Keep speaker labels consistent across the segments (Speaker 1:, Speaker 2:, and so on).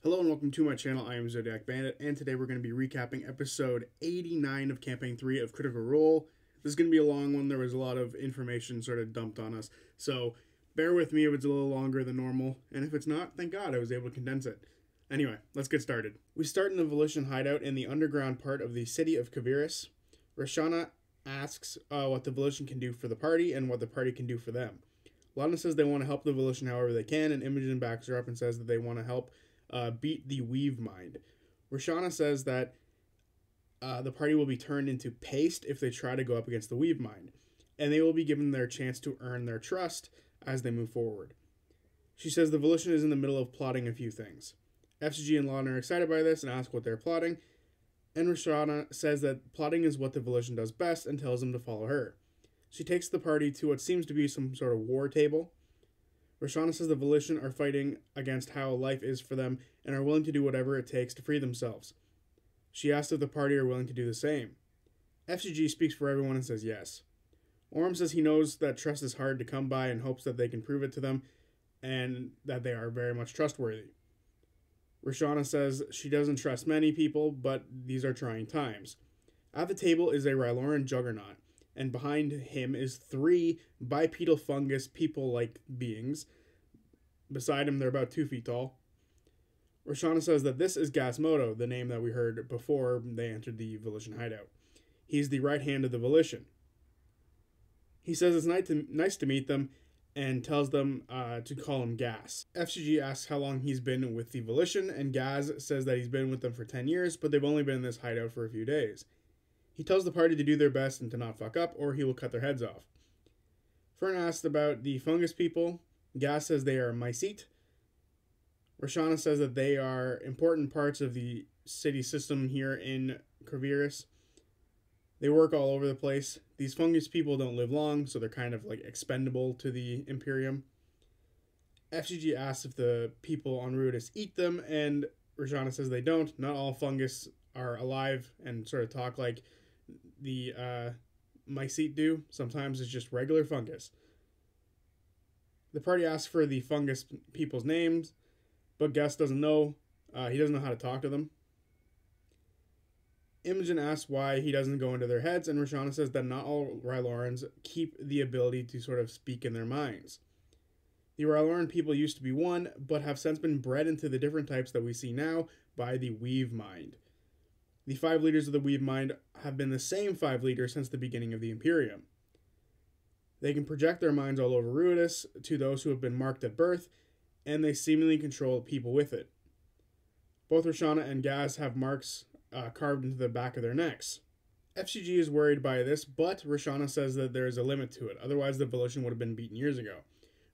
Speaker 1: Hello and welcome to my channel. I am Zodiac Bandit, and today we're going to be recapping episode 89 of Campaign 3 of Critical Role. This is going to be a long one. There was a lot of information sort of dumped on us, so bear with me if it's a little longer than normal, and if it's not, thank God I was able to condense it. Anyway, let's get started. We start in the Volition hideout in the underground part of the city of Kaviris. Roshana asks what the Volition can do for the party and what the party can do for them. Lana says they want to help the Volition however they can, and Imogen backs her up and says that they want to help beat the Weave Mind. Roshana says that the party will be turned into paste if they try to go up against the Weave Mind, and they will be given their chance to earn their trust as they move forward. She says the Volition is in the middle of plotting a few things. FCG and Lana are excited by this and ask what they're plotting, and Roshana says that plotting is what the Volition does best and tells them to follow her. She takes the party to what seems to be some sort of war table. Roshana says the Volition are fighting against how life is for them and are willing to do whatever it takes to free themselves. She asks if the party are willing to do the same. FCG speaks for everyone and says yes. Orm says he knows that trust is hard to come by and hopes that they can prove it to them and that they are very much trustworthy. Roshana says she doesn't trust many people, but these are trying times. At the table is a Ryloran juggernaut, and behind him is 3 bipedal fungus people-like beings. Beside him, they're about 2 feet tall. Roshana says that this is Gasmodo, the name that we heard before they entered the Volition hideout. He's the right hand of the Volition. He says it's nice to meet them and tells them to call him Gas. FCG asks how long he's been with the Volition, and Gaz says that he's been with them for 10 years, but they've only been in this hideout for a few days. He tells the party to do their best and to not fuck up, or he will cut their heads off. Fern asks about the fungus people. Gas says they are Mycete. Roshana says that they are important parts of the city system here in Kaviris. They work all over the place. These fungus people don't live long, so they're kind of like expendable to the Imperium. FCG asks if the people on Ruidus eat them, and Roshana says they don't. Not all fungus are alive and sort of talk like the Mycete do. Sometimes it's just regular fungus. The party asks for the fungus people's names, but Gus doesn't know. He doesn't know how to talk to them. Imogen asks why he doesn't go into their heads, and Roshana says that not all Rylorans keep the ability to sort of speak in their minds. The Ryloran people used to be one, but have since been bred into the different types that we see now by the Weave Mind. The 5 leaders of the Weave Mind have been the same 5 leaders since the beginning of the Imperium. They can project their minds all over Ruidus to those who have been marked at birth, and they seemingly control people with it. Both Roshana and Gaz have marks carved into the back of their necks. FCG is worried by this, but Roshana says that there is a limit to it, otherwise the Volition would have been beaten years ago.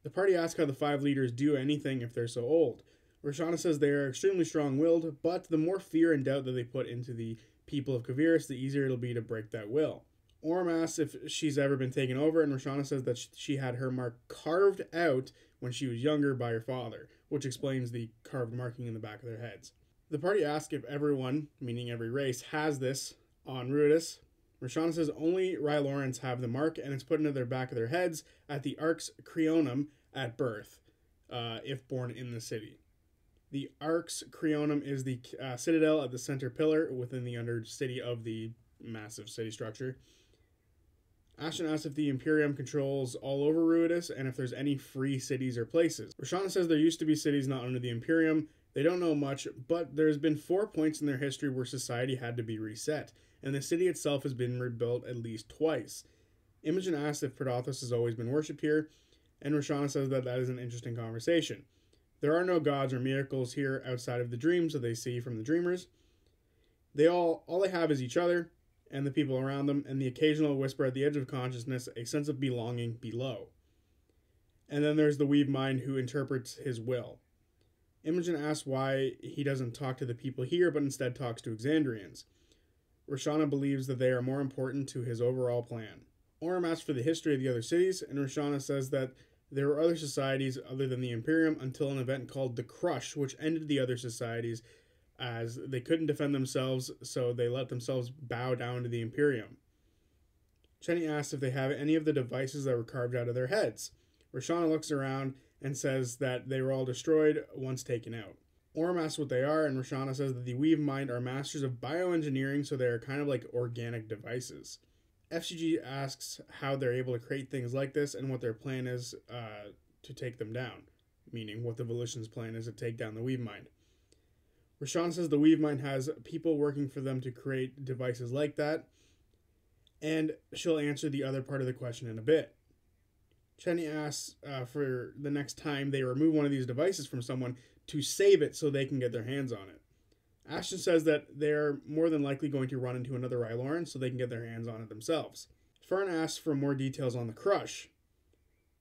Speaker 1: The party asks how the 5 leaders do anything if they're so old. Roshana says they are extremely strong-willed, but the more fear and doubt that they put into the people of Kaviris, the easier it'll be to break that will. Orm asks if she's ever been taken over, and Roshana says that she had her mark carved out when she was younger by her father, which explains the carved marking in the back of their heads. The party asks if everyone, meaning every race, has this on Ruidus. Roshana says only Rylorans have the mark, and it's put into their back of their heads at the Arx Creonum at birth, if born in the city. The Arx Creonum is the citadel at the center pillar within the undercity of the massive city structure. Ashton asks if the Imperium controls all over Ruidus and if there's any free cities or places. Roshana says there used to be cities not under the Imperium. They don't know much, but there's been 4 points in their history where society had to be reset, and the city itself has been rebuilt at least twice. Imogen asks if Prodothos has always been worshipped here, and Roshana says that is an interesting conversation. There are no gods or miracles here outside of the dreams that they see from the dreamers. All they have is each other and the people around them, and the occasional whisper at the edge of consciousness, a sense of belonging below. And then there's the Weave Mind who interprets his will. Imogen asks why he doesn't talk to the people here, but instead talks to Exandrians. Roshana believes that they are more important to his overall plan. Orm asks for the history of the other cities, and Roshana says that there were other societies other than the Imperium until an event called the Crush, which ended the other societies as they couldn't defend themselves, so they let themselves bow down to the Imperium. Chenny asks if they have any of the devices that were carved out of their heads. Roshana looks around and says that they were all destroyed once taken out. Orm asks what they are, and Roshana says that the Weave Mind are masters of bioengineering, so they're kind of like organic devices. FCG asks how they're able to create things like this and what their plan is to take them down, meaning what the Volition's plan is to take down the Weave Mind. Roshana says the Weave Mind has people working for them to create devices like that, and she'll answer the other part of the question in a bit. Chenny asks for the next time they remove one of these devices from someone to save it so they can get their hands on it. Ashton says that they're more than likely going to run into another Ryloran so they can get their hands on it themselves. Fern asks for more details on the crush.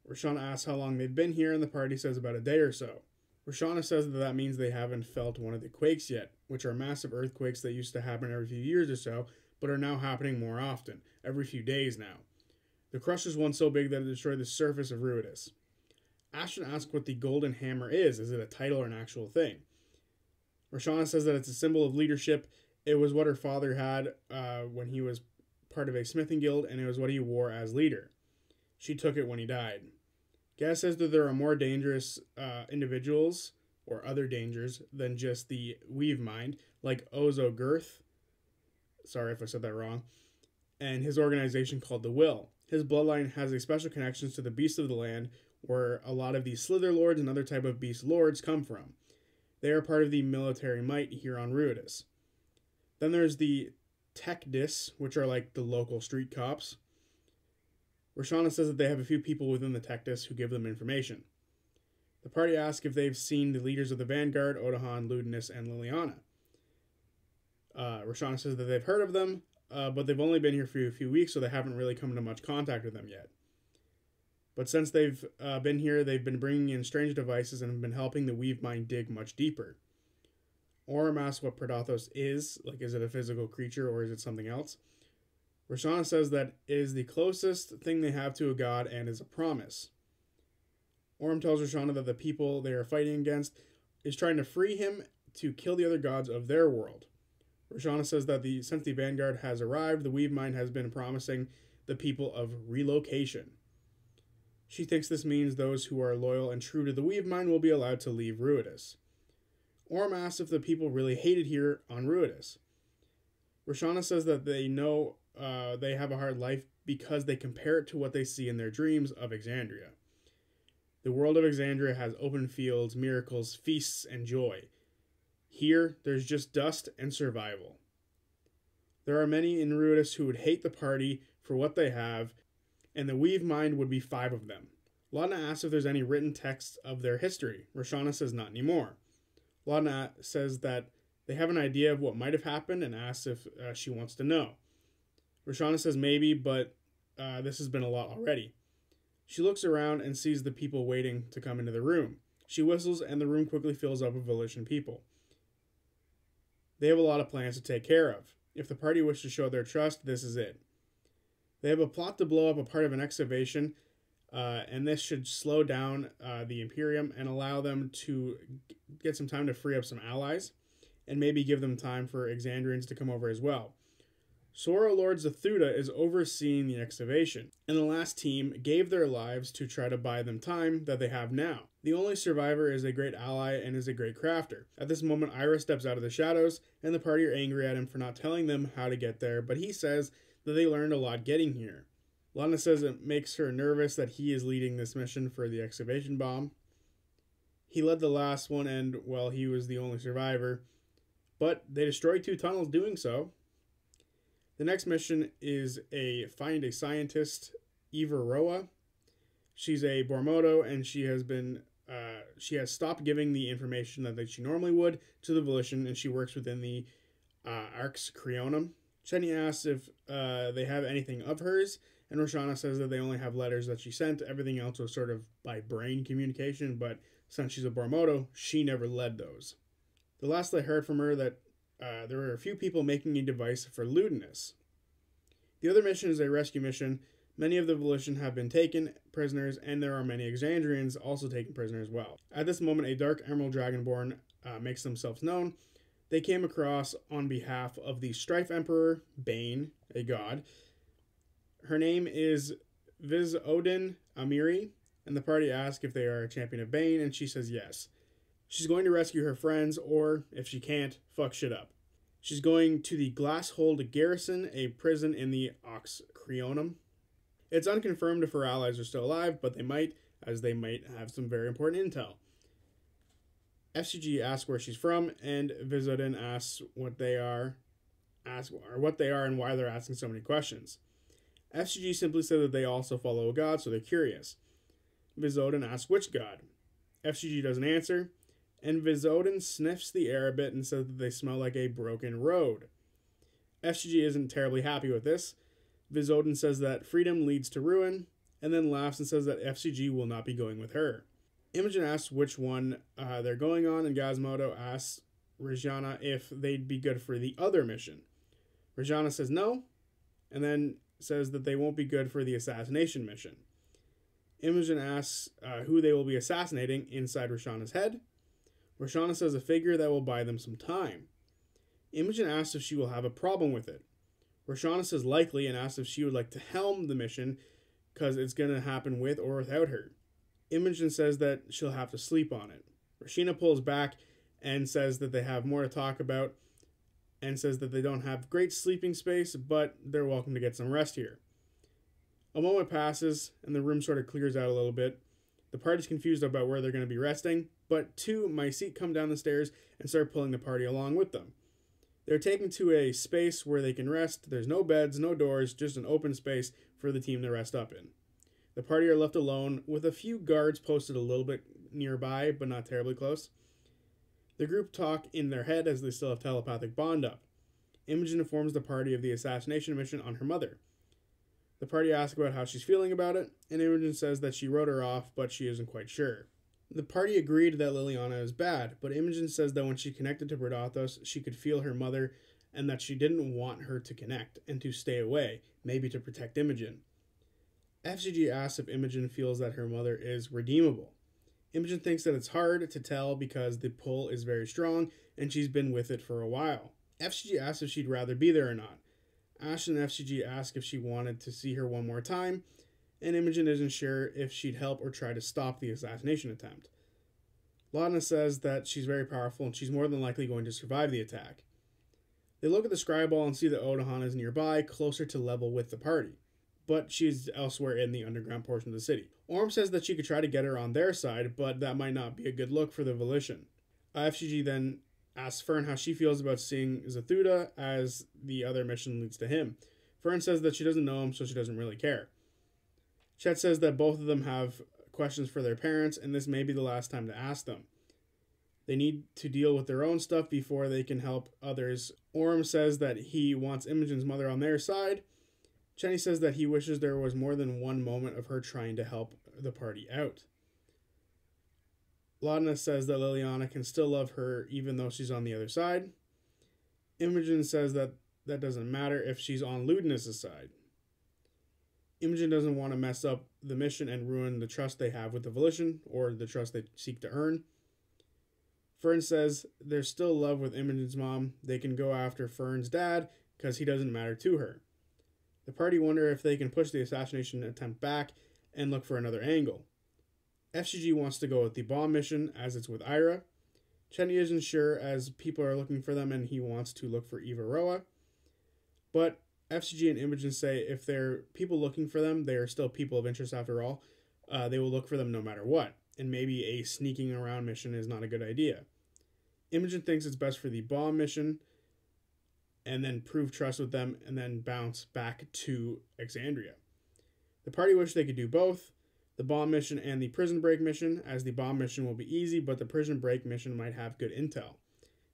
Speaker 1: Roshana asks how long they've been here, and the party says about a day or so. Roshana says that means they haven't felt one of the quakes yet, which are massive earthquakes that used to happen every few years or so, but are now happening more often, every few days now. The crush is one so big that it destroyed the surface of Ruidus. Ashton asks what the Golden Hammer is. Is it a title or an actual thing? Roshana says that it's a symbol of leadership. It was what her father had when he was part of a smithing guild, and it was what he wore as leader. She took it when he died. Gaz says that there are more dangerous individuals, or other dangers, than just the Weave Mind, like Ozo Girth, sorry if I said that wrong, and his organization called the Will. His bloodline has a special connections to the Beasts of the Land, where a lot of these Slither Lords and other type of Beast Lords come from. They are part of the military might here on Ruidus. Then there's the Tekdis, which are like the local street cops. Roshana says that they have a few people within the Tekdis who give them information. The party asks if they've seen the leaders of the Vanguard, Odahan, Ludinus, and Liliana. Roshana says that they've heard of them, but they've only been here for a few weeks, so they haven't really come into much contact with them yet. But since they've been here, they've been bringing in strange devices and have been helping the Weave Mind dig much deeper. Orm asks what Predathos is, like is it a physical creature or is it something else? Roshana says that it is the closest thing they have to a god and is a promise. Orm tells Roshana that the people they are fighting against is trying to free him to kill the other gods of their world. Roshana says that since the Vanguard has arrived, the Weave Mind has been promising the people of relocation. She thinks this means those who are loyal and true to the Weave Mind will be allowed to leave Ruidus. Orm asks if the people really hate it here on Ruidus. Roshana says that they know they have a hard life because they compare it to what they see in their dreams of Exandria. The world of Exandria has open fields, miracles, feasts, and joy. Here, there's just dust and survival. There are many in Ruidus who would hate the party for what they have, and the Weave Mind would be 5 of them. Laudna asks if there's any written texts of their history. Roshana says not anymore. Laudna says that they have an idea of what might have happened and asks if she wants to know. Roshana says maybe, but this has been a lot already. She looks around and sees the people waiting to come into the room. She whistles and the room quickly fills up with Volition people. They have a lot of plans to take care of. If the party wish to show their trust, this is it. They have a plot to blow up a part of an excavation, and this should slow down the Imperium and allow them to get some time to free up some allies, and maybe give them time for Exandrians to come over as well. Sora Lord Zathuda is overseeing the excavation, and the last team gave their lives to try to buy them time that they have now. The only survivor is a great ally and is a great crafter. At this moment, Iris steps out of the shadows, and the party are angry at him for not telling them how to get there, but he says that they learned a lot getting here. Laudna says it makes her nervous that he is leading this mission for the excavation bomb. He led the last one, and, well, he was the only survivor, but they destroyed 2 tunnels doing so. The next mission is find a scientist, Eva Roa. She's a Bormodo, and she has stopped giving the information that she normally would to the Volition, and she works within the Arx Creonum. Chenny asks if they have anything of hers, and Roshana says that they only have letters that she sent. Everything else was sort of by brain communication, but since she's a Bormodo, she never led those. The last they heard from her that there were a few people making a device for Ludinus. The other mission is a rescue mission. Many of the Volition have been taken prisoners, and there are many Exandrians also taken prisoners as well. At this moment, a Dark Emerald Dragonborn makes themselves known. They came across on behalf of the Strife Emperor, Bane, a god. Her name is Viz Odin Amiri, and the party asks if they are a champion of Bane, and she says yes. She's going to rescue her friends, or, if she can't, fuck shit up. She's going to the Glasshold Garrison, a prison in the Oxcreonum. It's unconfirmed if her allies are still alive, but they might, as they might have some very important intel. FCG asks where she's from, and Vizodin asks what they are and why they're asking so many questions. FCG simply said that they also follow a god, so they're curious. Vizodin asks which god. FCG doesn't answer, and Vizodin sniffs the air a bit and says that they smell like a broken road. FCG isn't terribly happy with this. Vizodin says that freedom leads to ruin, and then laughs and says that FCG will not be going with her. Imogen asks which one they're going on, and Gazmodo asks Regina if they'd be good for the other mission. Regina says no, and then says that they won't be good for the assassination mission. Imogen asks who they will be assassinating inside Regina's head. Regina says a figure that will buy them some time. Imogen asks if she will have a problem with it. Regina says likely and asks if she would like to helm the mission because it's going to happen with or without her. Imogen says that she'll have to sleep on it. Regina pulls back and says that they have more to talk about and says that they don't have great sleeping space, but they're welcome to get some rest here. A moment passes and the room sort of clears out a little bit. The party's confused about where they're going to be resting, but two Mycete come down the stairs and start pulling the party along with them. They're taken to a space where they can rest. There's no beds, no doors, just an open space for the team to rest up in. The party are left alone with a few guards posted a little bit nearby, but not terribly close. The group talk in their head as they still have telepathic bond up. Imogen informs the party of the assassination mission on her mother. The party asks about how she's feeling about it, and Imogen says that she wrote her off, but she isn't quite sure. The party agreed that Liliana is bad, but Imogen says that when she connected to Predathos, she could feel her mother and that she didn't want her to connect and to stay away, maybe to protect Imogen. FCG asks if Imogen feels that her mother is redeemable. Imogen thinks that it's hard to tell because the pull is very strong and she's been with it for a while. FCG asks if she'd rather be there or not. Ash and FCG ask if she wanted to see her one more time, and Imogen isn't sure if she'd help or try to stop the assassination attempt. Laudna says that she's very powerful and she's more than likely going to survive the attack. They look at the Scryball and see that Odahan is nearby, closer to level with the party, but she's elsewhere in the underground portion of the city. Orm says that she could try to get her on their side, but that might not be a good look for the Volition. FCG then asks Fern how she feels about seeing Zethuda as the other mission leads to him. Fern says that she doesn't know him, so she doesn't really care. Chet says that both of them have questions for their parents, and this may be the last time to ask them. They need to deal with their own stuff before they can help others. Orm says that he wants Imogen's mother on their side. Chenny says that he wishes there was more than one moment of her trying to help the party out. Laudna says that Liliana can still love her even though she's on the other side. Imogen says that that doesn't matter if she's on Ludinus' side. Imogen doesn't want to mess up the mission and ruin the trust they have with the Volition, or the trust they seek to earn. Fern says there's still love with Imogen's mom. They can go after Fern's dad because he doesn't matter to her. The party wonder if they can push the assassination attempt back and look for another angle. FCG wants to go with the bomb mission as it's with Ira. Chenny isn't sure as people are looking for them and he wants to look for Eva Roa. But FCG and Imogen say if they're people looking for them, they are still people of interest after all. They will look for them no matter what. And maybe a sneaking around mission is not a good idea. Imogen thinks it's best for the bomb mission and then prove trust with them and then bounce back to Exandria. The party wish they could do both, the bomb mission and the prison break mission, as the bomb mission will be easy, but the prison break mission might have good intel.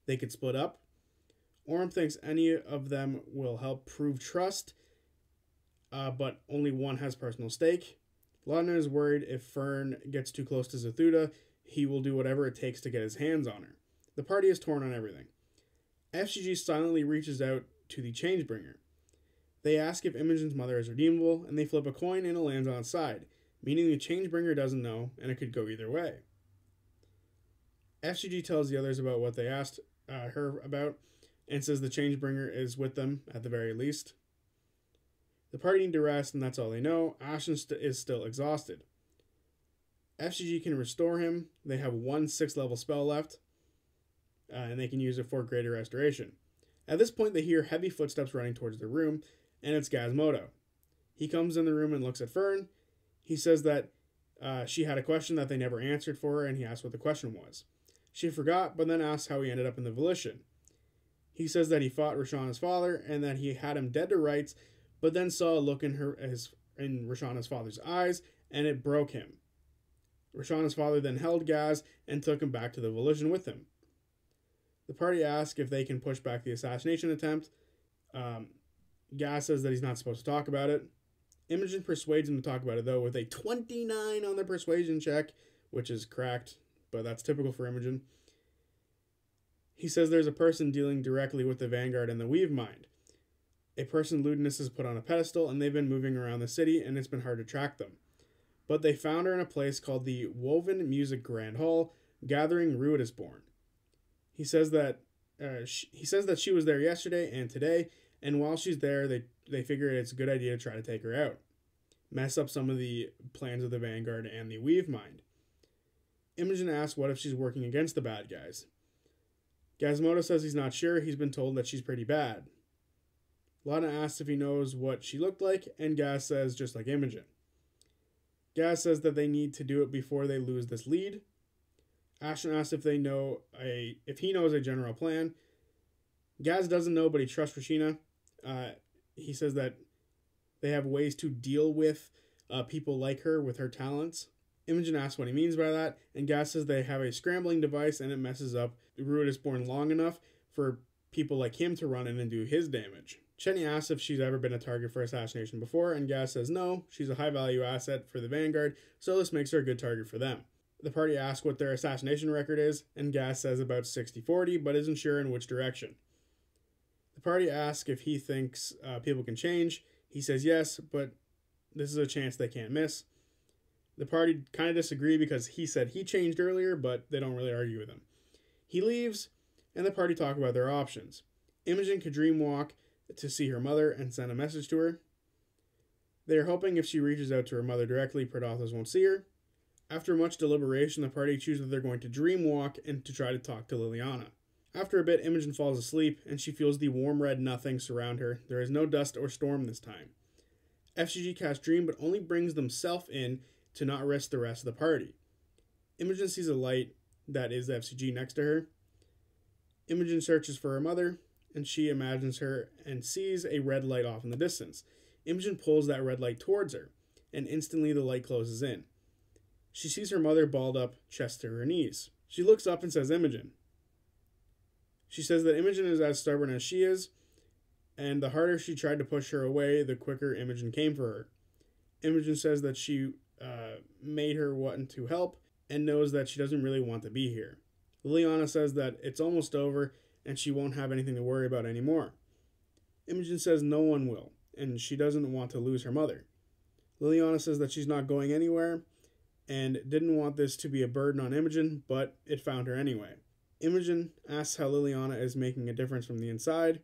Speaker 1: They could split up. Orm thinks any of them will help prove trust, but only one has personal stake. Laudna is worried if Fern gets too close to Zethuda, he will do whatever it takes to get his hands on her. The party is torn on everything. FCG silently reaches out to the Changebringer. They ask if Imogen's mother is redeemable, and they flip a coin and it lands on its side, meaning the Changebringer doesn't know, and it could go either way. FCG tells the others about what they asked her about, and says the Changebringer is with them at the very least. The party need to rest, and that's all they know. Ashen is still exhausted. FCG can restore him. They have one 6th level spell left, and they can use it for greater restoration. At this point, they hear heavy footsteps running towards their room, and it's Gazmodo. He comes in the room and looks at Fern. He says that she had a question that they never answered for her, and he asks what the question was. She forgot, but then asks how he ended up in the Volition. He says that he fought Roshana's father, and that he had him dead to rights, but then saw a look in Roshana's father's eyes, and it broke him. Roshana's father then held Gaz and took him back to the Volition with him. The party asks if they can push back the assassination attempt. Gaz says that he's not supposed to talk about it. Imogen persuades him to talk about it, though, with a 29 on the persuasion check, which is cracked, but that's typical for Imogen. He says there's a person dealing directly with the Vanguard and the Weave Mind. A person Ludinus has put on a pedestal, and they've been moving around the city, and it's been hard to track them. But they found her in a place called the Woven Music Grand Hall, gathering Ruidusborn. He says that she was there yesterday and today, and while she's there, they figure it's a good idea to try to take her out. Mess up some of the plans of the Vanguard and the Weave Mind. Imogen asks what if she's working against the bad guys. Gazmodo says he's not sure. He's been told that she's pretty bad. Lana asks if he knows what she looked like, and Gaz says just like Imogen. Gaz says that they need to do it before they lose this lead. Ashton asks if he knows a general plan. Gaz doesn't know, but he trusts Rashina. He says that they have ways to deal with people like her with her talents. Imogen asks what he means by that, and Gaz says they have a scrambling device and it messes up Ruidusborn long enough for people like him to run in and do his damage. Chenny asks if she's ever been a target for assassination before, and Gaz says no, she's a high-value asset for the Vanguard, so this makes her a good target for them. The party asks what their assassination record is, and Gaz says about 60-40, but isn't sure in which direction. The party asks if he thinks people can change. He says yes, but this is a chance they can't miss. The party kind of disagree because he said he changed earlier, but they don't really argue with him. He leaves, and the party talk about their options. Imogen could dreamwalk to see her mother and send a message to her. They are hoping if she reaches out to her mother directly, Predathos won't see her. After much deliberation, the party chooses that they're going to dreamwalk and to try to talk to Liliana. After a bit, Imogen falls asleep, and she feels the warm red nothing surround her. There is no dust or storm this time. FCG casts Dream, but only brings themselves in to not risk the rest of the party. Imogen sees a light that is the FCG next to her. Imogen searches for her mother, and she imagines her and sees a red light off in the distance. Imogen pulls that red light towards her, and instantly the light closes in. She sees her mother balled up, chest to her knees. She looks up and says Imogen. She says that Imogen is as stubborn as she is, and the harder she tried to push her away, the quicker Imogen came for her. Imogen says that she made her want to help, and knows that she doesn't really want to be here. Liliana says that it's almost over, and she won't have anything to worry about anymore. Imogen says no one will, and she doesn't want to lose her mother. Liliana says that she's not going anywhere, and didn't want this to be a burden on Imogen, but it found her anyway. Imogen asks how Liliana is making a difference from the inside.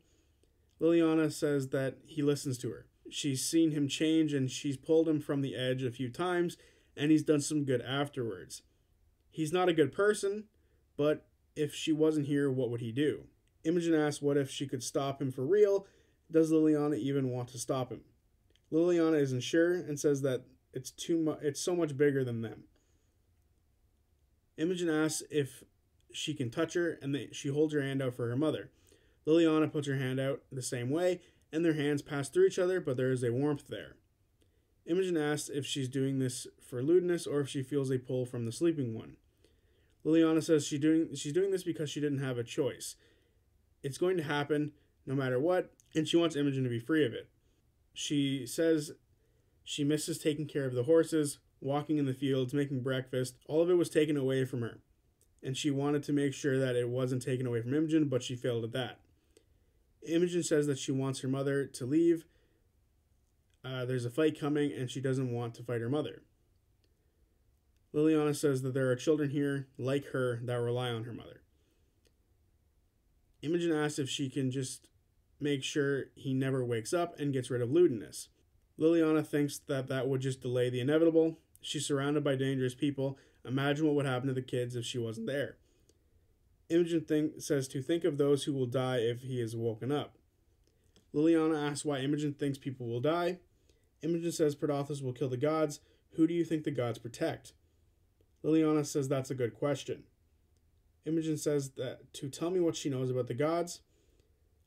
Speaker 1: Liliana says that he listens to her. She's seen him change, and she's pulled him from the edge a few times, and he's done some good afterwards. He's not a good person, but if she wasn't here, what would he do? Imogen asks what if she could stop him for real. Does Liliana even want to stop him? Liliana isn't sure and says that it's so much bigger than them. Imogen asks if she can touch her, and she holds her hand out for her mother. Liliana puts her hand out the same way, and their hands pass through each other, but there is a warmth there. Imogen asks if she's doing this for Ludinus or if she feels a pull from the sleeping one. Liliana says she's doing this because she didn't have a choice. It's going to happen no matter what, and she wants Imogen to be free of it. She says she misses taking care of the horses, walking in the fields, making breakfast. All of it was taken away from her, and she wanted to make sure that it wasn't taken away from Imogen, but she failed at that. Imogen says that she wants her mother to leave. There's a fight coming, and she doesn't want to fight her mother. Liliana says that there are children here, like her, that rely on her mother. Imogen asks if she can just make sure he never wakes up and gets rid of Ludinus. Liliana thinks that would just delay the inevitable. She's surrounded by dangerous people. Imagine what would happen to the kids if she wasn't there. Imogen says to think of those who will die if he is woken up. Liliana asks why Imogen thinks people will die. Imogen says Prodothos will kill the gods. Who do you think the gods protect? Liliana says that's a good question. Imogen says that to tell me what she knows about the gods.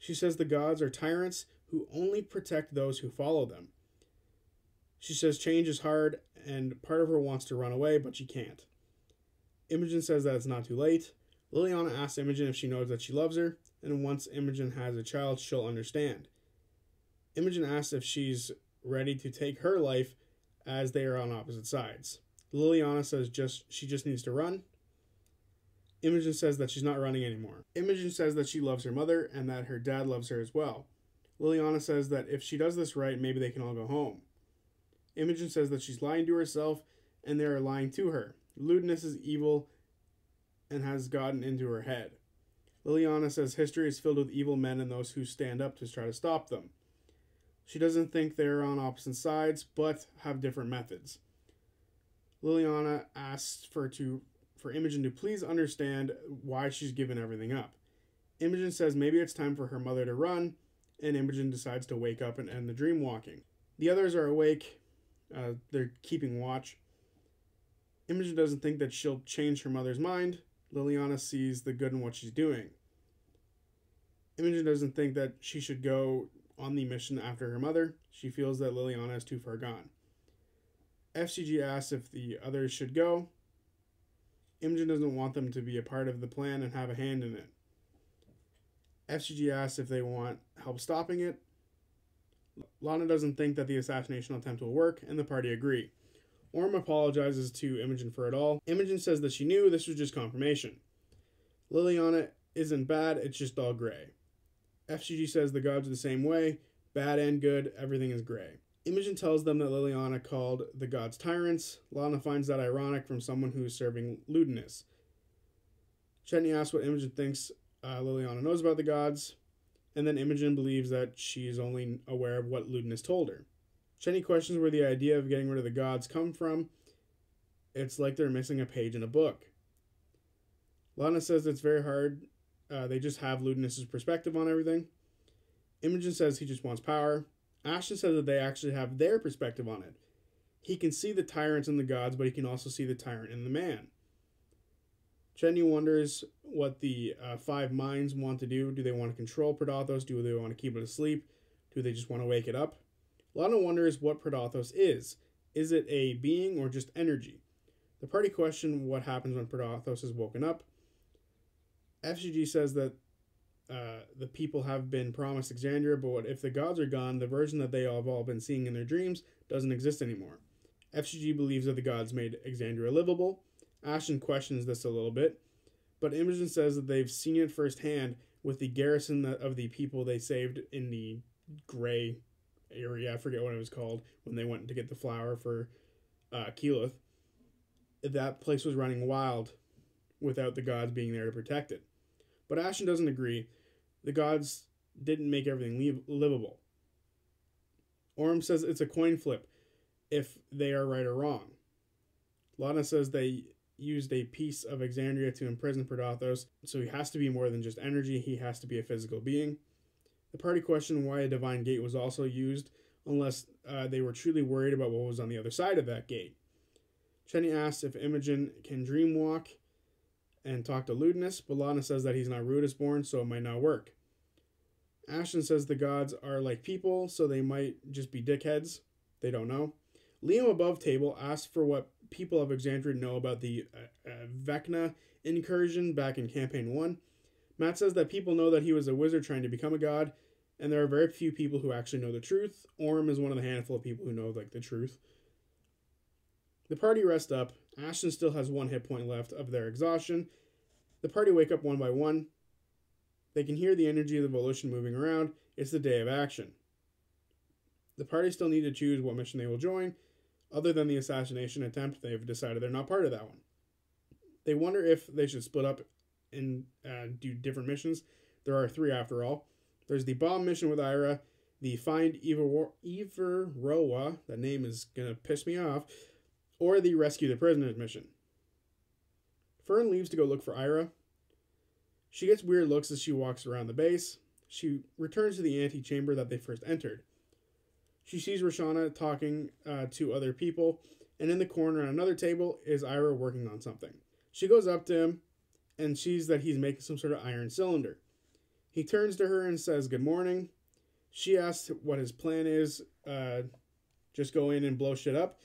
Speaker 1: She says the gods are tyrants who only protect those who follow them. She says change is hard, and part of her wants to run away, but she can't. Imogen says that it's not too late. Liliana asks Imogen if she knows that she loves her, and once Imogen has a child, she'll understand. Imogen asks if she's ready to take her life, as they are on opposite sides. Liliana says she just needs to run. Imogen says that she's not running anymore. Imogen says that she loves her mother, and that her dad loves her as well. Liliana says that if she does this right, maybe they can all go home. Imogen says that she's lying to herself, and they are lying to her. Lewdness is evil and has gotten into her head. Liliana says history is filled with evil men and those who stand up to try to stop them. She doesn't think they're on opposite sides, but have different methods. Liliana asks for Imogen to please understand why she's given everything up. Imogen says maybe it's time for her mother to run, and Imogen decides to wake up and end the dream walking. The others are awake. They're keeping watch. Imogen doesn't think that she'll change her mother's mind. Liliana sees the good in what she's doing. Imogen doesn't think that she should go on the mission after her mother. She feels that Liliana is too far gone. FCG asks if the others should go. Imogen doesn't want them to be a part of the plan and have a hand in it. FCG asks if they want help stopping it. Lana doesn't think that the assassination attempt will work, and the party agree. Orm apologizes to Imogen for it all. Imogen says that she knew this was just confirmation. Liliana isn't bad, it's just all gray. FCG says the gods are the same way, bad and good, everything is gray. Imogen tells them that Liliana called the gods tyrants. Lana finds that ironic from someone who is serving lewdness. Chetney asks what Imogen thinks Liliana knows about the gods, and then Imogen believes that she's only aware of what lewdness told her. Chetney questions where the idea of getting rid of the gods come from. It's like they're missing a page in a book. Lana says it's very hard. They just have lewdness's perspective on everything. Imogen says he just wants power. Ashton says that they actually have their perspective on it. He can see the tyrants in the gods, but he can also see the tyrant in the man. Chetney wonders what the five minds want to do. Do they want to control Prodothos? Do they want to keep it asleep? Do they just want to wake it up? Lana wonders what Prodothos is. Is it a being or just energy? The party question what happens when Prodothos is woken up. FCG says that the people have been promised Exandria, but what if the gods are gone, the version that they have all been seeing in their dreams doesn't exist anymore. FCG believes that the gods made Exandria livable. Ashton questions this a little bit, but Imogen says that they've seen it firsthand with the garrison of the people they saved in the gray area. I forget what it was called when they went to get the flower for Keyleth. That place was running wild without the gods being there to protect it. But Ashton doesn't agree. The gods didn't make everything livable. Orm says it's a coin flip if they are right or wrong. Lana says they used a piece of Exandria to imprison Prodothos, so he has to be more than just energy, he has to be a physical being. The party questioned why a divine gate was also used, unless they were truly worried about what was on the other side of that gate. Chetney asks if Imogen can dream walk and talk to lewdness, but Lana says that he's not Rudis born, so it might not work. Ashton says the gods are like people, so they might just be dickheads. They don't know. Liam above table asks for what people of Exandria know about the Vecna incursion back in Campaign 1. Matt says that people know that he was a wizard trying to become a god, and there are very few people who actually know the truth. Orm is one of the handful of people who know the truth. The party rest up. Ashton still has 1 hit point left of their exhaustion. The party wake up one by one. They can hear the energy of the Volition moving around. It's the day of action. The party still need to choose what mission they will join. Other than the assassination attempt, they've decided they're not part of that one. They wonder if they should split up and do different missions. There are 3 after all. There's the bomb mission with Ira, the find Ivaroa, that name is going to piss me off, or the Rescue the Prisoners mission. Fern leaves to go look for Ira. She gets weird looks as she walks around the base. She returns to the antechamber that they first entered. She sees Roshana talking to other people, and in the corner on another table is Ira working on something. She goes up to him and sees that he's making some sort of iron cylinder. He turns to her and says good morning. She asks what his plan is, just go in and blow shit up.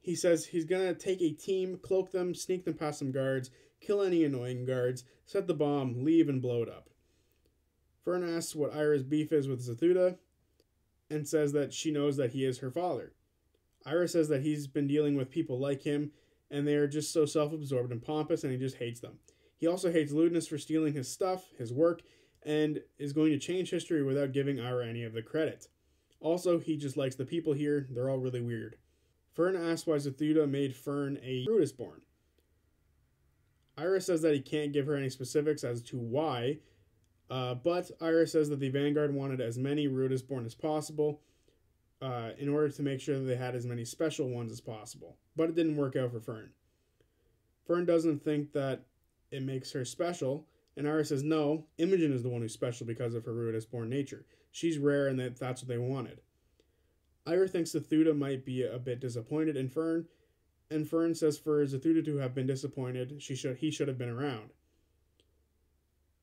Speaker 1: He says he's going to take a team, cloak them, sneak them past some guards, kill any annoying guards, set the bomb, leave, and blow it up. Fern asks what Ira's beef is with Zethuda, and says that she knows that he is her father. Ira says that he's been dealing with people like him, and they are just so self-absorbed and pompous, and he just hates them. He also hates Ludinus for stealing his stuff, his work, and is going to change history without giving Ira any of the credit. Also, he just likes the people here. They're all really weird. Fern asks why Zethuda made Fern a Brutusborn. Ira says that he can't give her any specifics as to why, but Ira says that the Vanguard wanted as many Brutusborn as possible in order to make sure that they had as many special ones as possible. But it didn't work out for Fern. Fern doesn't think that it makes her special, and Ira says no, Imogen is the one who's special because of her Brutusborn nature. She's rare and that's what they wanted. Ira thinks Zethuda might be a bit disappointed in Fern, and Fern says for Zethuda to have been disappointed, he should have been around.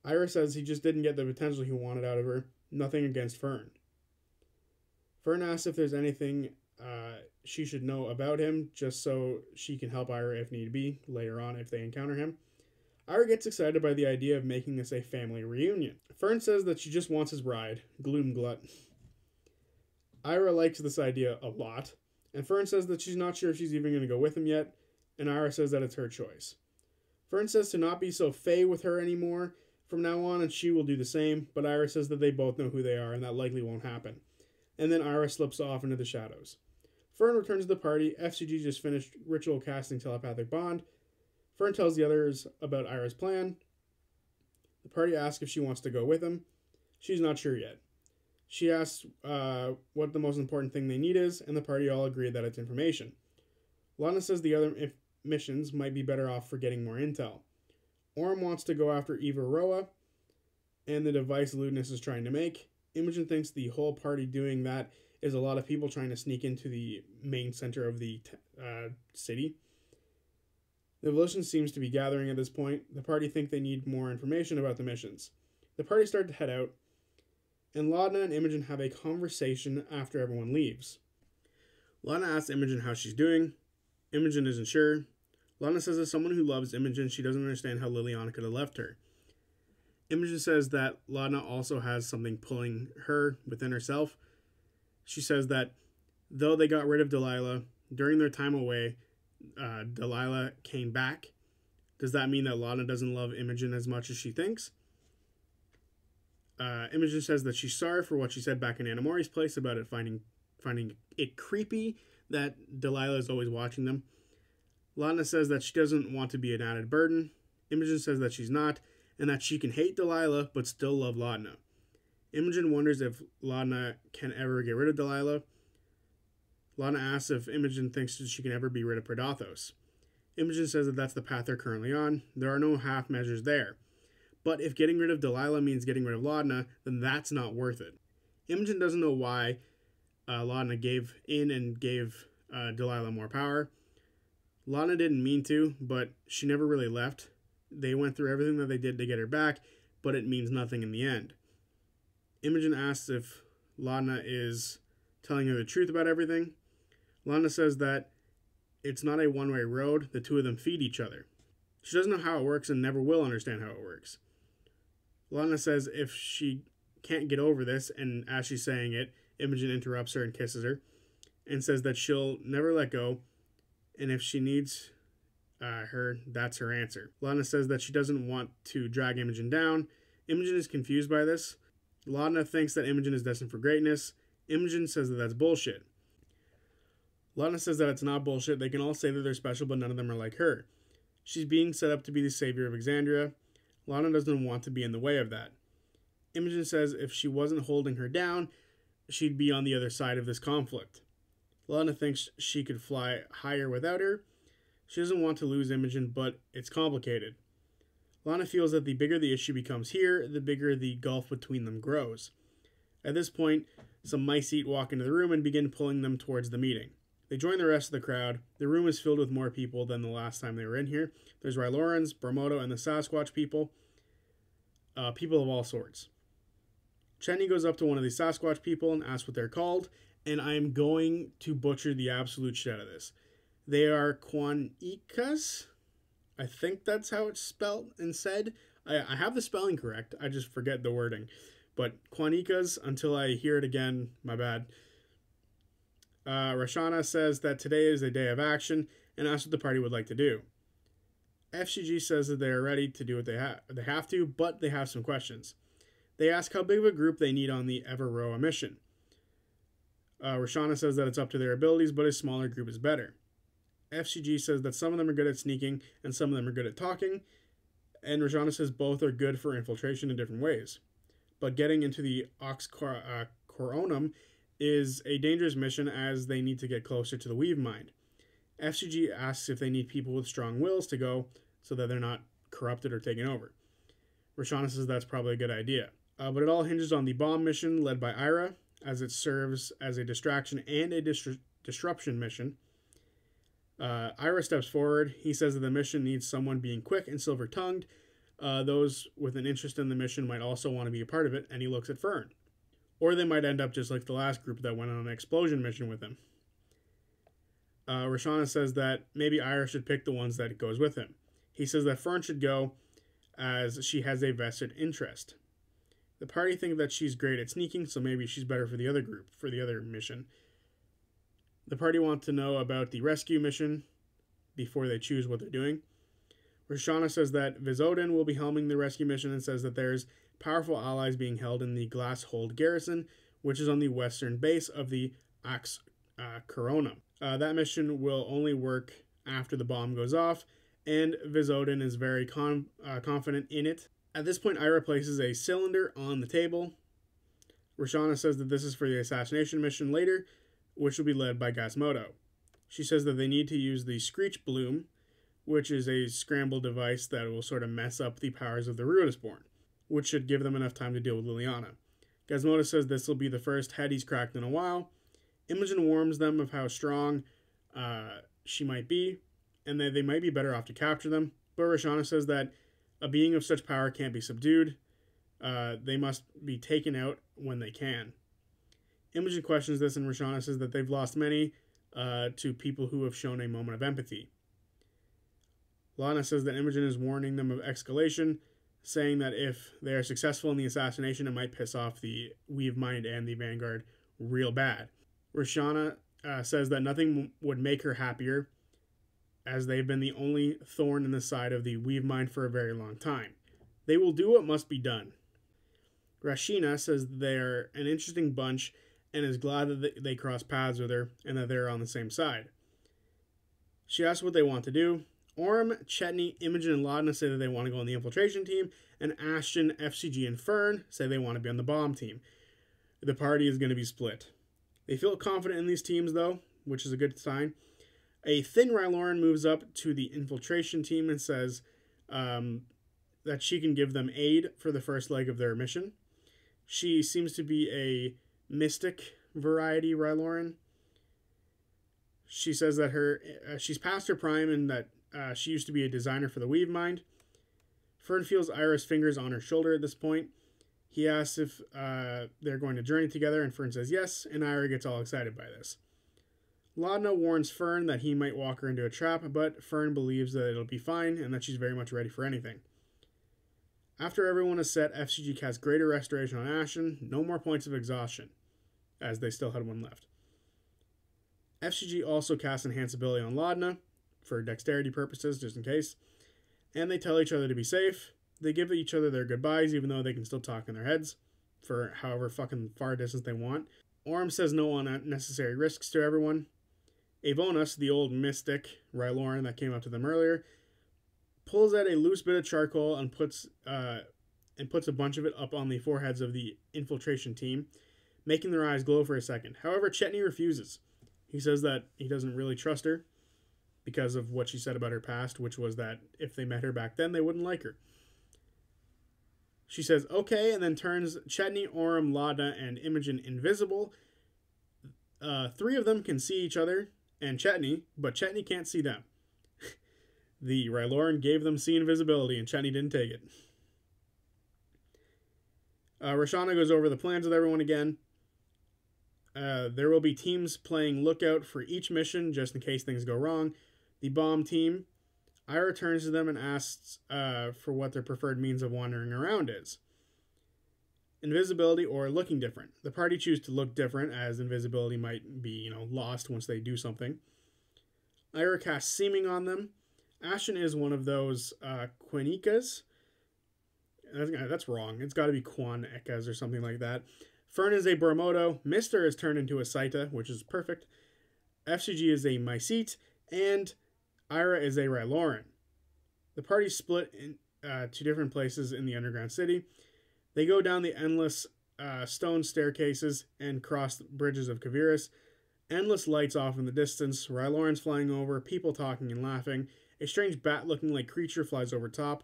Speaker 1: Ira says he just didn't get the potential he wanted out of her, nothing against Fern. Fern asks if there's anything she should know about him, just so she can help Ira if need be, later on if they encounter him. Ira gets excited by the idea of making this a family reunion. Fern says that she just wants his bride, Gloomglut. Ira likes this idea a lot, and Fern says that she's not sure if she's even going to go with him yet, and Ira says that it's her choice. Fern says to not be so fey with her anymore from now on, and she will do the same, but Ira says that they both know who they are, and that likely won't happen. And then Ira slips off into the shadows. Fern returns to the party. FCG just finished ritual casting telepathic bond. Fern tells the others about Ira's plan. The party asks if she wants to go with him. She's not sure yet. She asks what the most important thing they need is, and the party all agree that it's information. Lana says the other missions might be better off for getting more intel. Orm wants to go after Eva Roa and the device Ludinus is trying to make. Imogen thinks the whole party doing that is a lot of people trying to sneak into the main center of the city. The volition seems to be gathering at this point. The party think they need more information about the missions. The party start to head out, and Lana and Imogen have a conversation after everyone leaves. Lana asks Imogen how she's doing. Imogen isn't sure. Lana says as someone who loves Imogen, she doesn't understand how Liliana could have left her. Imogen says that Lana also has something pulling her within herself. She says that though they got rid of Delilah, during their time away, Delilah came back. Does that mean that Lana doesn't love Imogen as much as she thinks? Imogen says that she's sorry for what she said back in Anamori's place about it finding it creepy that Delilah is always watching them. Lana says that she doesn't want to be an added burden. Imogen says that she's not, and that she can hate Delilah but still love Laudna. Imogen wonders if Laudna can ever get rid of Delilah. Lana asks if Imogen thinks that she can ever be rid of Predathos. Imogen says that that's the path they're currently on. There are no half measures there. But if getting rid of Delilah means getting rid of Laudna, then that's not worth it. Imogen doesn't know why Laudna gave in and gave Delilah more power. Laudna didn't mean to, but she never really left. They went through everything that they did to get her back, but it means nothing in the end. Imogen asks if Laudna is telling her the truth about everything. Laudna says that it's not a one-way road. The two of them feed each other. She doesn't know how it works and never will understand how it works. Laudna says if she can't get over this, and as she's saying it, Imogen interrupts her and kisses her, and says that she'll never let go, and if she needs her, that's her answer. Laudna says that she doesn't want to drag Imogen down. Imogen is confused by this. Laudna thinks that Imogen is destined for greatness. Imogen says that that's bullshit. Laudna says that it's not bullshit. They can all say that they're special, but none of them are like her. She's being set up to be the savior of Exandria. Laudna doesn't want to be in the way of that. Imogen says if she wasn't holding her down, she'd be on the other side of this conflict. Laudna thinks she could fly higher without her. She doesn't want to lose Imogen, but it's complicated. Lana feels that the bigger the issue becomes here, the bigger the gulf between them grows. At this point, some Mycete walk into the room and begin pulling them towards the meeting. They join the rest of the crowd. The room is filled with more people than the last time they were in here. There's Rylorans, Bermodo, and the Sasquatch people. People of all sorts. Chetney goes up to one of the Sasquatch people and asks what they're called, and I am going to butcher the absolute shit out of this. They are Quanikas? I think that's how it's spelled and said. I have the spelling correct. I just forget the wording. But Quanikas, until I hear it again, my bad. Roshana says that today is a day of action and asks what the party would like to do. FCG says that they are ready to do what they have to, but they have some questions. They ask how big of a group they need on the Everroa mission. Roshana says that it's up to their abilities, but a smaller group is better. FCG says that some of them are good at sneaking and some of them are good at talking, and Roshana says both are good for infiltration in different ways. But getting into the Ox Coronum is a dangerous mission as they need to get closer to the Weave Mind. FCG asks if they need people with strong wills to go so that they're not corrupted or taken over. Roshana says that's probably a good idea. But it all hinges on the bomb mission led by Ira, as it serves as a distraction and a disruption mission. Ira steps forward. He says that the mission needs someone being quick and silver-tongued. Those with an interest in the mission might also want to be a part of it, and he looks at Fern. Or they might end up just like the last group that went on an explosion mission with him. Roshana says that maybe Ira should pick the ones that goes with him. He says that Fern should go as she has a vested interest. The party think that she's great at sneaking, so maybe she's better for the other group, for the other mission. The party want to know about the rescue mission before they choose what they're doing. Roshana says that Vizodin will be helming the rescue mission and says that there's powerful allies being held in the Glasshold garrison, which is on the western base of the Ox Corona. That mission will only work after the bomb goes off, and Vizodin is very confident in it. At this point, Ira places a cylinder on the table. Roshana says that this is for the assassination mission later, which will be led by Gazmodo. She says that they need to use the Screech Bloom, which is a scramble device that will sort of mess up the powers of the Ruinasborn, which should give them enough time to deal with Liliana. Gazmodo says this will be the first head he's cracked in a while. Imogen warns them of how strong she might be, and that they might be better off to capture them, but Roshana says that a being of such power can't be subdued. They must be taken out when they can. Imogen questions this, and Roshana says that they've lost many to people who have shown a moment of empathy. Lana says that Imogen is warning them of escalation, saying that if they are successful in the assassination, it might piss off the Weave Mind and the Vanguard real bad. Roshana says that nothing would make her happier, as they've been the only thorn in the side of the Weave Mind for a very long time. They will do what must be done. Rashina says they're an interesting bunch and is glad that they cross paths with her and that they're on the same side. She asks what they want to do. Orm, Chetney, Imogen, and Laudna say that they want to go on the infiltration team, and Ashton, FCG, and Fern say they want to be on the bomb team. The party is going to be split. They feel confident in these teams, though, which is a good sign. A thin Ryloran moves up to the infiltration team and says that she can give them aid for the first leg of their mission. She seems to be a mystic variety Ryloran. She says that she's past her prime and that she used to be a designer for the Weave Mind. Fern feels Ira's fingers on her shoulder at this point. He asks if they're going to journey together, and Fern says yes, and Ira gets all excited by this. Laudna warns Fern that he might walk her into a trap, but Fern believes that it'll be fine and that she's very much ready for anything. After everyone is set, FCG casts Greater Restoration on Ashton, no more points of exhaustion, as they still had one left. FCG also casts Enhance Ability on Laudna, for dexterity purposes, just in case, and they tell each other to be safe. They give each other their goodbyes, even though they can still talk in their heads, for however fucking far distance they want. Orm says no unnecessary risks to everyone. Avonus, the old mystic Ryloran that came up to them earlier, pulls out a loose bit of charcoal and puts a bunch of it up on the foreheads of the infiltration team, making their eyes glow for a second. However, Chetney refuses. He says that he doesn't really trust her because of what she said about her past, which was that if they met her back then, they wouldn't like her. She says, okay, and then turns Chetney, Orym, Laudna, and Imogen invisible. 3 of them can see each other and Chetney, but Chetney can't see them. The Rylauren gave them see invisibility, and Chetney didn't take it. Roshana goes over the plans with everyone again. There will be teams playing lookout for each mission, just in case things go wrong. The bomb team, Ira turns to them and asks for what their preferred means of wandering around is. Invisibility or looking different. The party choose to look different, as invisibility might be, lost once they do something. Ira casts seeming on them. Ashen is one of those Quinikas. That's wrong. It's got to be Quan-Ekas or something like that. Fern is a Bormodo. Mister is turned into a Saita, which is perfect. FCG is a Mycete. And Ira is a Rylauren. The party split in 2 different places in the underground city. They go down the endless stone staircases and cross the bridges of Kaviris. Endless lights off in the distance. Rylauren's flying over, people talking and laughing. A strange bat-looking like creature flies over top.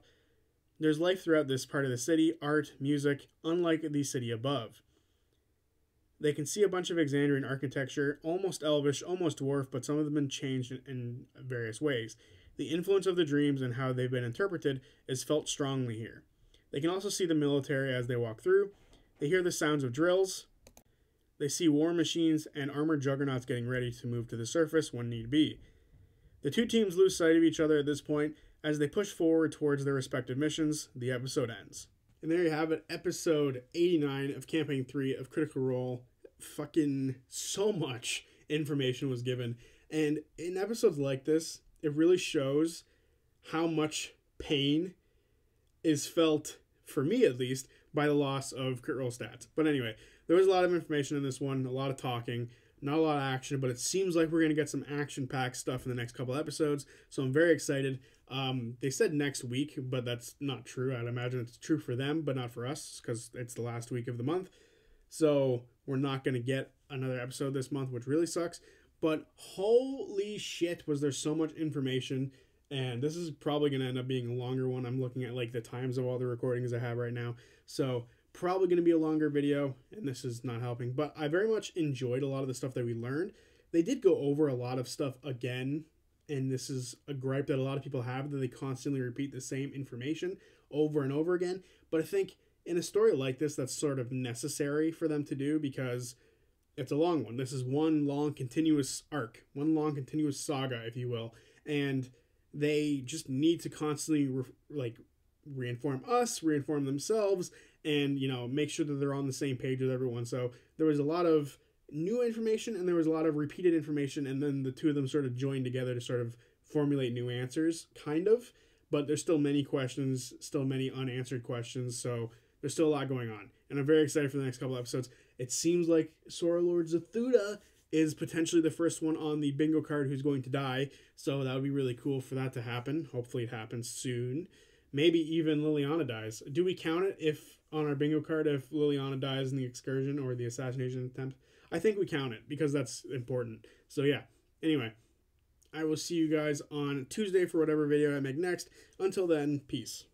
Speaker 1: There's life throughout this part of the city, art, music, unlike the city above. They can see a bunch of Exandrian architecture, almost elvish, almost dwarf, but some of them have been changed in various ways. The influence of the dreams and how they've been interpreted is felt strongly here. They can also see the military as they walk through. They hear the sounds of drills. They see war machines and armored juggernauts getting ready to move to the surface when need be. The 2 teams lose sight of each other at this point. As they push forward towards their respective missions, the episode ends. And there you have it, episode 89 of Campaign 3 of Critical Role. Fucking so much information was given. And in episodes like this, it really shows how much pain is felt, for me at least, by the loss of crit roll stats. But anyway, there was a lot of information in this one, a lot of talking. Not a lot of action, but it seems like we're going to get some action-packed stuff in the next couple episodes, so I'm very excited. They said next week, but that's not true. I'd imagine it's true for them, but not for us, because it's the last week of the month. So we're not going to get another episode this month, which really sucks. But holy shit, was there so much information, and this is probably going to end up being a longer one. I'm looking at the times of all the recordings I have right now, so probably going to be a longer video, and this is not helping, but I very much enjoyed a lot of the stuff that we learned. They did go over a lot of stuff again, and this is a gripe that a lot of people have, that they constantly repeat the same information over and over again, but I think in a story like this, that's sort of necessary for them to do, because it's a long one. This is one long continuous arc, one long continuous saga, if you will, and they just need to constantly reinform us, reinform themselves, and make sure that they're on the same page with everyone. So there was a lot of new information and there was a lot of repeated information, and then the 2 of them sort of joined together to sort of formulate new answers, kind of. But there's still many questions, still many unanswered questions, so there's still a lot going on. And I'm very excited for the next couple episodes. It seems like Sora Lord Zathuda is potentially the first one on the bingo card who's going to die, so that would be really cool for that to happen. Hopefully it happens soon. Maybe even Liliana dies. Do we count it if on our bingo card if Liliana dies in the excursion or the assassination attempt? I think we count it because that's important. So yeah. Anyway, I will see you guys on Tuesday for whatever video I make next. Until then, peace.